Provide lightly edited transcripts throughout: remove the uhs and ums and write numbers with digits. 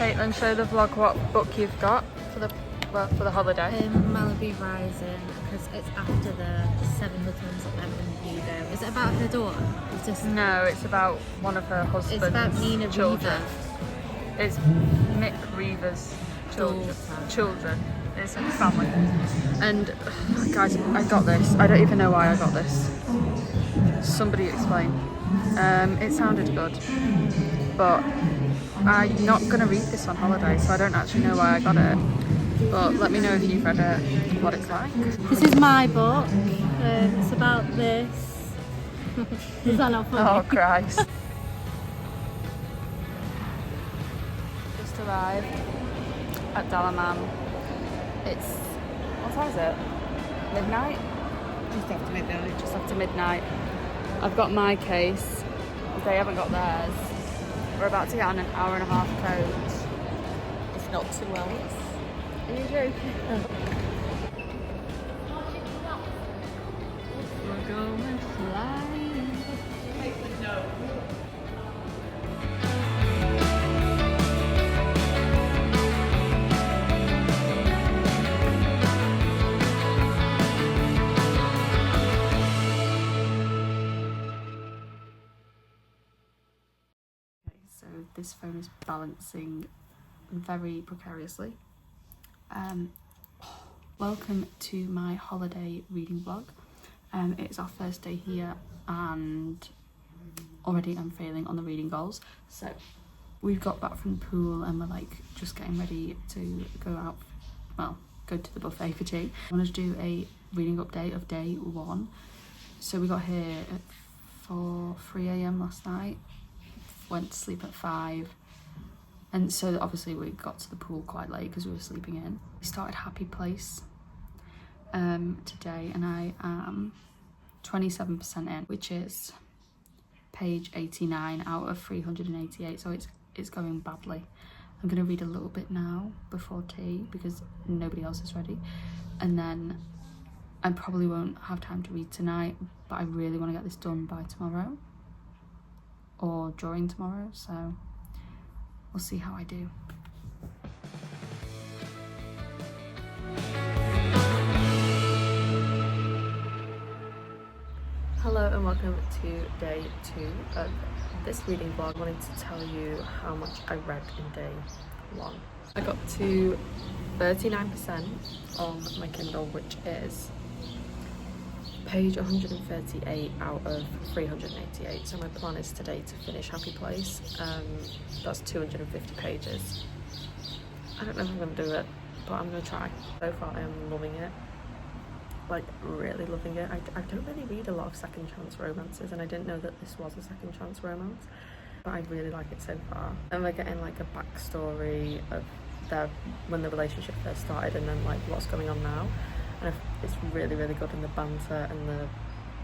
Caitlin, show the vlog what book you've got for the holiday. Malibu Rising, because it's after the Seven Husbands of Evelyn Hugo. Is it about her daughter? It's just no, it's about one of her husband's It's about Nina children. Reaver. It's Mick Reaver's children. It's a family. And guys, I got this. I don't even know why I got this. Somebody explain. It sounded good, but I'm not going to read this on holiday, so I don't actually know why I got it. But let me know if you've read it, what it's like. This is my book. It's about this. Is that not funny? Oh Christ. Just arrived at Dalaman. It's, what time is it? Midnight? Just after midnight. Just after midnight. I've got my case. They haven't got theirs. We're about to get on an hour and a half coach. If not 2 hours. Are you joking? We're going flying. No. So this phone is balancing very precariously. Welcome to my holiday reading vlog. It's our first day here and already I'm failing on the reading goals. So we've got back from the pool and we're like just getting ready to go out, well, go to the buffet for tea. I wanted to do a reading update of day 1. So we got here at 3 AM last night, went to sleep at 5. And so obviously we got to the pool quite late because we were sleeping in. We started Happy Place today and I am 27% in, which is page 89 out of 388, so it's going badly. I'm going to read a little bit now before tea because nobody else is ready, and then I probably won't have time to read tonight, but I really want to get this done by tomorrow or during tomorrow, so we'll see how I do. Hello and welcome to day 2 of this reading vlog. I wanted to tell you how much I read in day 1. I got to 39% on my Kindle, which is page 138 out of 388. So my plan is today to finish Happy Place. That's 250 pages. I don't know if I'm going to do it, but I'm going to try. So far I am loving it. Like really loving it. I don't really read a lot of second chance romances and I didn't know that this was a second chance romance, but I really like it so far. And we're getting like a backstory of when the relationship first started and then like what's going on now, and it's really really good, and the banter and the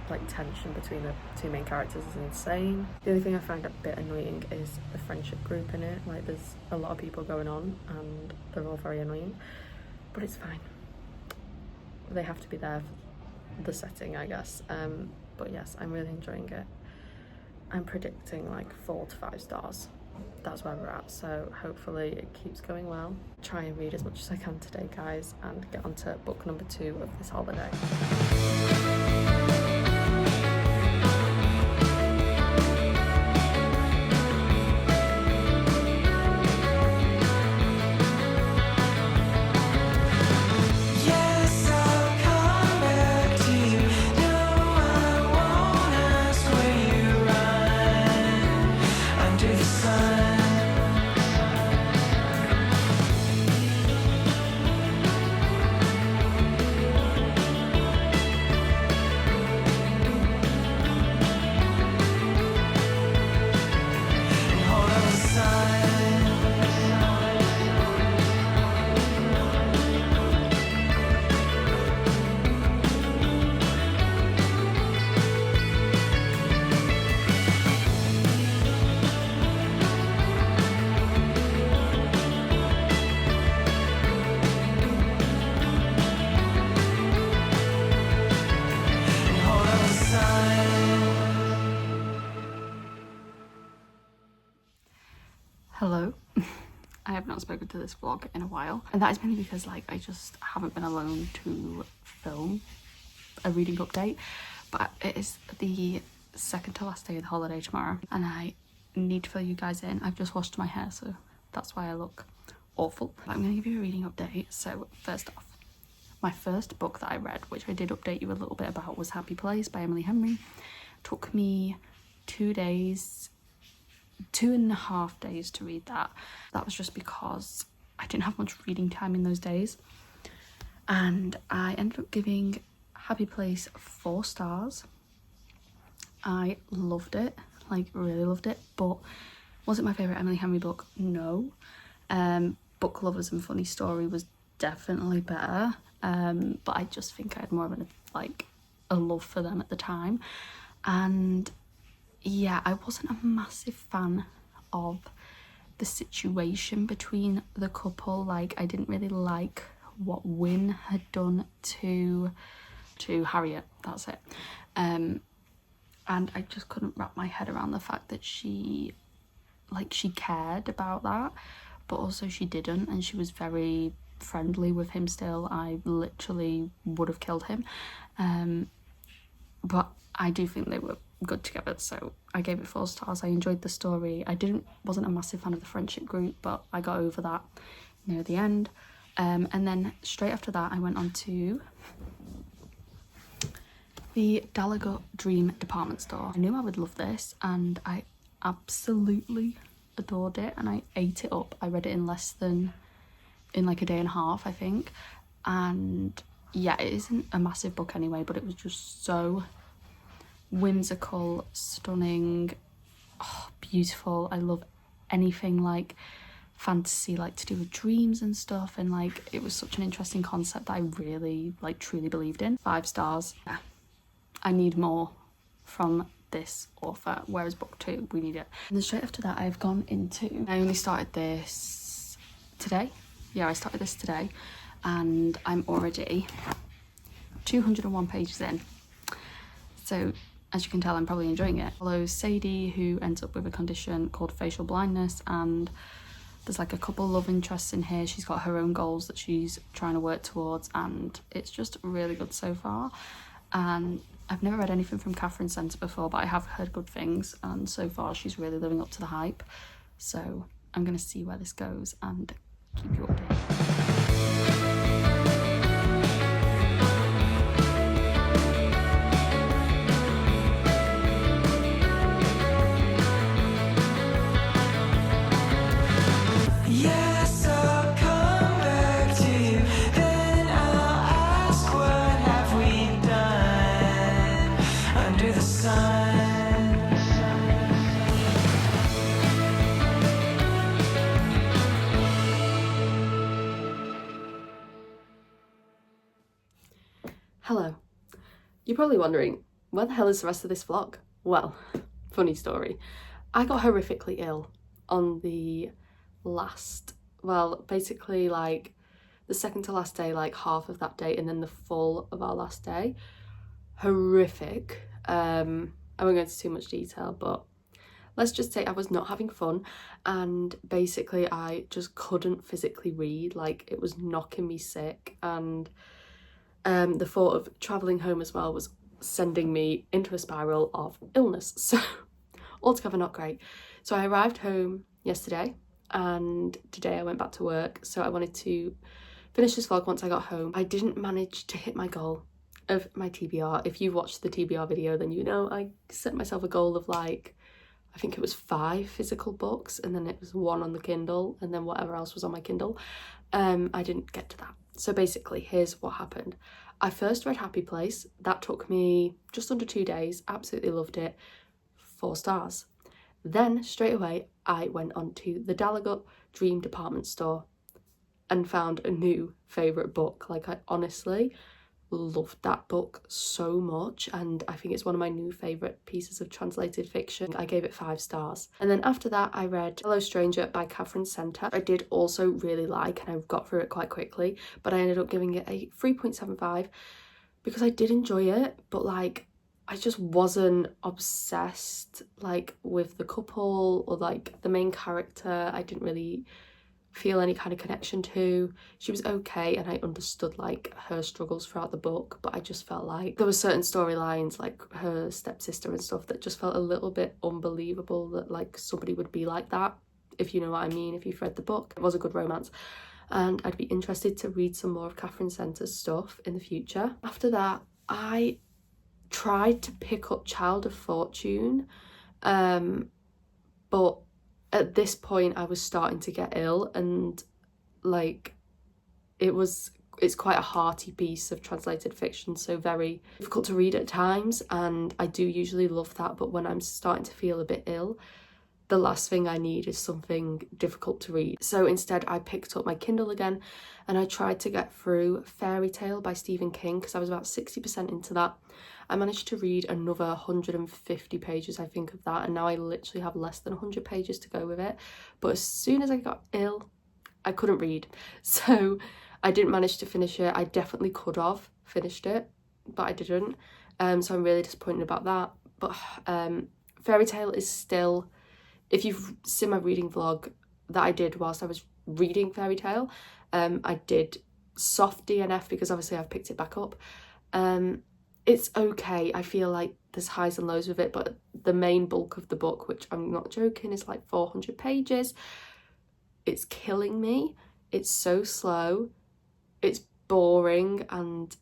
like tension between the 2 main characters is insane. The only thing I find a bit annoying is the friendship group in it. Like there's a lot of people going on and they're all very annoying, but it's fine. They have to be there for the setting, I guess. But yes, I'm really enjoying it. I'm predicting like 4 to 5 stars. That's where we're at, so hopefully it keeps going well. Try and read as much as I can today, guys, and get on to book number 2 of this holiday. Hello. I have not spoken to this vlog in a while, and that is mainly because like I just haven't been alone to film a reading update. But it is the second to last day of the holiday tomorrow, and I need to fill you guys in. I've just washed my hair, so that's why I look awful. I'm gonna give you a reading update. So first off, my first book that I read, which I did update you a little bit about, was Happy Place by Emily Henry. Took me 2 days, 2.5 days to read that. That was just because I didn't have much reading time in those days, and I ended up giving Happy Place 4 stars. I loved it, like really loved it, but was it my favourite Emily Henry book? No. Book Lovers and Funny Story was definitely better, but I just think I had more of a love for them at the time. And yeah, I wasn't a massive fan of the situation between the couple. Like, I didn't really like what Wynne had done to Harriet, that's it. And I just couldn't wrap my head around the fact that she cared about that, but also she didn't, and she was very friendly with him still. I literally would have killed him. But I do think they were good together, so I gave it 4 stars. I enjoyed the story. Wasn't a massive fan of the friendship group, but I got over that near the end. And then straight after that I went on to the Dalagut Dream department store. I knew I would love this, and I absolutely adored it, and I ate it up. I read it in like a day and a half, I think. And yeah, it isn't a massive book anyway, but it was just so whimsical, stunning, beautiful. I love anything like fantasy, like to do with dreams and stuff, and like it was such an interesting concept that I really truly believed in. 5 stars. Yeah. I need more from this author, whereas book 2, we need it. And then straight after that I only started this today. Yeah, I started this today, and I'm already 201 pages in. So as you can tell, I'm probably enjoying it. It follows Sadie, who ends up with a condition called facial blindness, and there's like a couple love interests in here. She's got her own goals that she's trying to work towards, and it's just really good so far. And I've never read anything from Catherine Centre before, but I have heard good things, and so far she's really living up to the hype. So I'm going to see where this goes and keep you updated. Hello. You're probably wondering, where the hell is the rest of this vlog? Well, funny story. I got horrifically ill on the last, basically like the second to last day, like half of that day, and then the full of our last day. Horrific. I won't go into too much detail, but let's just say I was not having fun, and basically I just couldn't physically read. Like, it was knocking me sick, and the thought of travelling home as well was sending me into a spiral of illness. So altogether not great. So I arrived home yesterday, and today I went back to work. So I wanted to finish this vlog once I got home. I didn't manage to hit my goal of my TBR. If you watched the TBR video, then you know I set myself a goal of like, I think it was 5 physical books, and then it was 1 on the Kindle, and then whatever else was on my Kindle. I didn't get to that. So basically, here's what happened. I first read Happy Place. That took me just under 2 days. Absolutely loved it. 4 stars. Then straight away, I went on to the Dalagut Dream department store and found a new favourite book. Like, I honestly loved that book so much, and I think it's one of my new favourite pieces of translated fiction. I gave it 5 stars. And then after that I read Hello Stranger by Catherine Centre. I did also really like, and I got through it quite quickly, but I ended up giving it a 3.75 because I did enjoy it, but like I just wasn't obsessed like with the couple or like the main character. I didn't really feel any kind of connection to. She was okay, and I understood like her struggles throughout the book, but I just felt like there were certain storylines, like her stepsister and stuff, that just felt a little bit unbelievable that like somebody would be like that, if you know what I mean, if you've read the book. It was a good romance, and I'd be interested to read some more of Catherine Center's stuff in the future. After that, I tried to pick up Child of Fortune, but at this point I was starting to get ill, and like it's quite a hearty piece of translated fiction, so very difficult to read at times, and I do usually love that, but when I'm starting to feel a bit ill, the last thing I need is something difficult to read. So instead I picked up my Kindle again, and I tried to get through Fairy Tale by Stephen King, because I was about 60% into that. I managed to read another 150 pages, I think, of that, and now I literally have less than 100 pages to go with it. But as soon as I got ill, I couldn't read, so I didn't manage to finish it. I definitely could have finished it, but I didn't, so I'm really disappointed about that. But Fairy Tale is still, if you've seen my reading vlog that I did whilst I was reading Fairy Tale, I did soft DNF because obviously I've picked it back up. It's okay. I feel like there's highs and lows with it, but the main bulk of the book, which I'm not joking, is like 400 pages. It's killing me. It's so slow. It's boring, and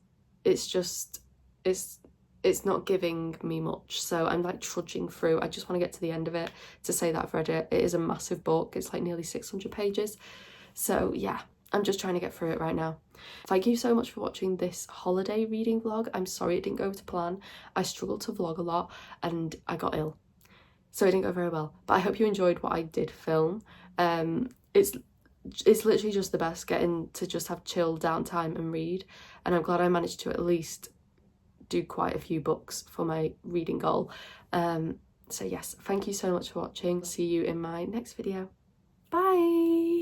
it's just, it's not giving me much. So I'm like trudging through. I just want to get to the end of it to say that I've read it. It is a massive book. It's like nearly 600 pages. So yeah, I'm just trying to get through it right now. Thank you so much for watching this holiday reading vlog. I'm sorry it didn't go to plan. I struggled to vlog a lot and I got ill, so it didn't go very well. But I hope you enjoyed what I did film. It's literally just the best, getting to just have chill downtime and read, and I'm glad I managed to at least do quite a few books for my reading goal. So yes, thank you so much for watching. See you in my next video. Bye.